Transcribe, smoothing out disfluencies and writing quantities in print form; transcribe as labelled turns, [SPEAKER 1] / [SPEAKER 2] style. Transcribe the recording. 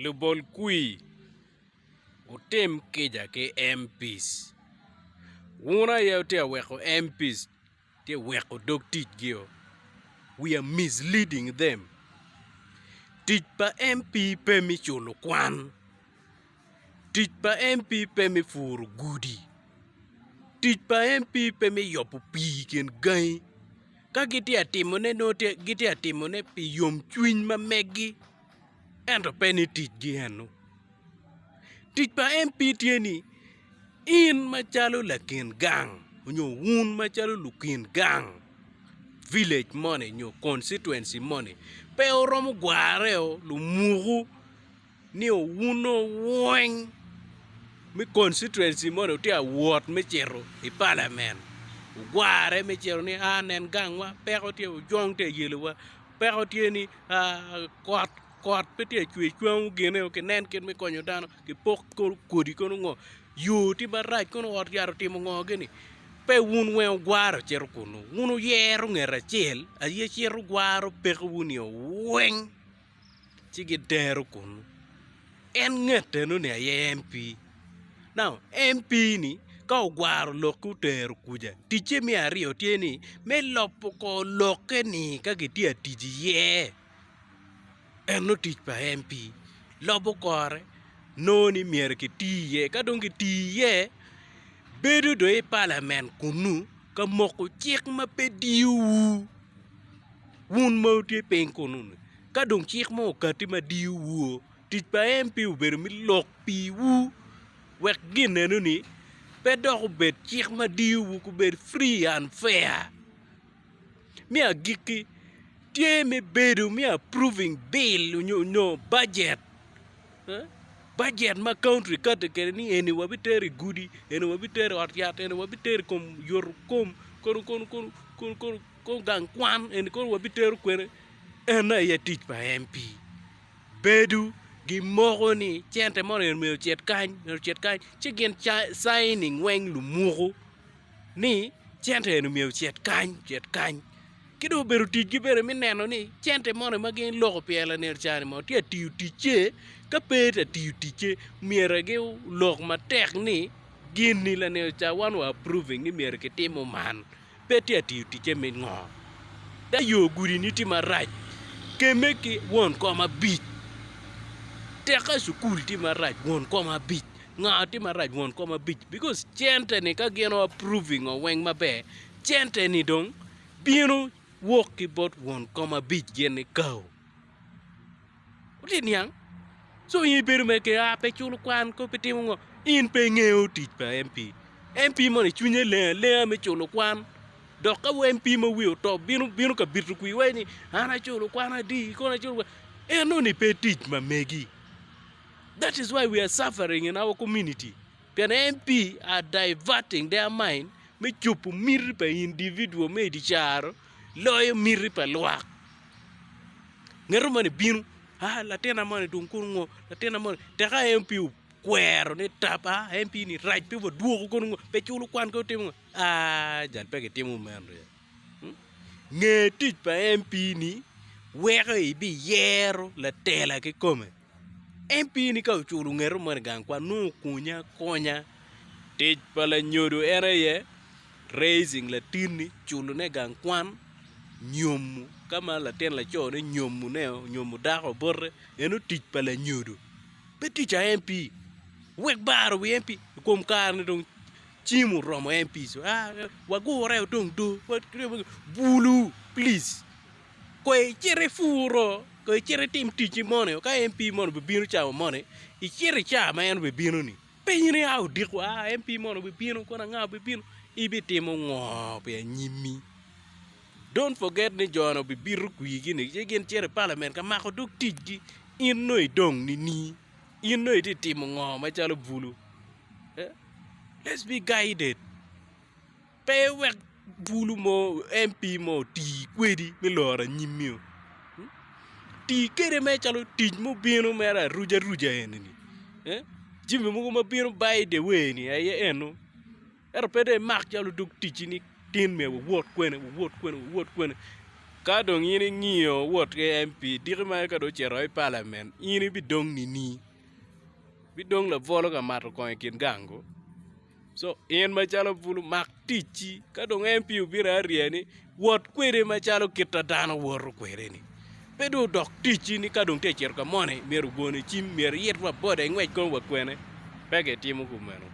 [SPEAKER 1] le bol kui utem keja ke MPs una ya te weko MPs te weko dog teach gio. We are misleading them. Teach pa MP pe mi chulo kwan. Teach pa MP pe mi furu gudi. Teach pa MP pe mi yopu pi ken gai. Ka giti atimone no te giti atimone pi yom chwiny ma megi. Ento pe ni teach gi eno. Teach pa MP tieni in machalo lakin gang. Nyo un machalo lukin gang. Village money, nyo constituency money. Pe oromo guareo lumugu ni uno weng. Mi constituency money uti a ward me chero i parliament. Guare me chero ni nen gang wa pero ti ujong te yelo wa pero ti ni kot peti chwe chwe gene ke nen ken me konyo dano ke pok kodi kono ngo yo ti baraj kono ot yaro timo ngo geni pe un we guaro chero kono unu yero ngera chel a ye chero guaro pe uni wen chigi dero kono en ngete no ne MP. Now MP ni ka guaro loku tero kuja tiche mi ario tieni me lopo ko loke ni ka giti atiji ye eno tich pa MP lobo kore noni mier ke tiye ka dongi tiye bedu do e parliament kunu ka moko chik ma pe diu wun mo te pen kunu ka dong chik mo ka ti ma diu tich pa MP uber mi lok pi wu wek ginenu ni pe do bet chik ma diu ku bet free and fair mi agiki tie me bedu mi approving bill no budget budget ma country kata kere ni eni wabiteri gudi eni wabiteri otyat eni wabiteri kom yor kom kon gang kwan eni kon wabiteri kwene ena ya teach pa MP bedu gi mogo ni chente mo me chet kany chigen signing weng lu mugo ni chente eni me chet kany kido beru tiji bere mi neno ni chente mo ma gen logo piela ner chani mo ti tiu tiche ka peta tiu tiche miere ge log ma tek ni gin ni la ne cha wan wa approving ni miere ke timo man peti tiu tiche mi ngo da yo guri ni ti maraj ke meki won ko ma bit te ka sukul ti maraj won ko ma bit nga ti maraj won ko ma bit because chente ni ka gen approving o weng mabe chente ni dong bino walk about one comma bit gene cow. What in yang? So you better make a peculiar quan competition in paying a teach by MP. MP money chunye le me cholo quan. Doka MP mo will top bino ka bitu kuiweni. Ana cholo quan di kona cholo. E no ni pay teach ma megi. That is why we are suffering in our community. Pian MP are diverting their mind. Me chupu miri pa individual me di charo. Loyo miri pa luak ngero mani binu la tena mani dunkungo la tena mani teka MP kwero ni tapa MP ni right pe duo ko pe chulu kwan ko timo jan pe ke timo mendo ya nge tich pa MP ni wero bi yero la tela ke come MP ni ka chulu ngero mani gang kwa no kunya konya tich pa la nyodo era ye raising la tini chulu ne gang kwan nyomu kama la ten la chone nyomu neo nyomu dako borre eno tich pala nyodo pe tich a MP wek baro wi MP kom karne dong chimu romo MP so wagore dong do bulu please ko chere furo ko chere tim tich mone ka MP mon be binu chawo mone I chere cha ma en be binu ni pe ni aw diko MP mon be binu ko na nga be binu ibi timo ngo pe nyimi. Don't forget ni jono bi biru kuigi ni jegen chere parliament ka mako duk tiji in no dong ni in no ti timo ngo ma chalo bulu let's be guided pe wek bulu mo MP mo ti kwedi mi lora nyimio ti kere me chalo tij mo bino mera ruja en ni jimbe mo ma bino by the way ni ay eno pede mak chalo duk tiji ni tin me wot kwene ka dong in ng'iyo wuot ke MP diri ma ka do chero e parliament in bi dong ni bi dong la volo ka mato ko kin gango so in machalo bulu mak tichi ka dong MP ubira rieni wuot kwere machalo kita dano woro kwere ni bedo dok tichi ni ka dong te chero ka mone meru gone chim mer yet ma bode ngwech kon wuot kwene pege timo kumeno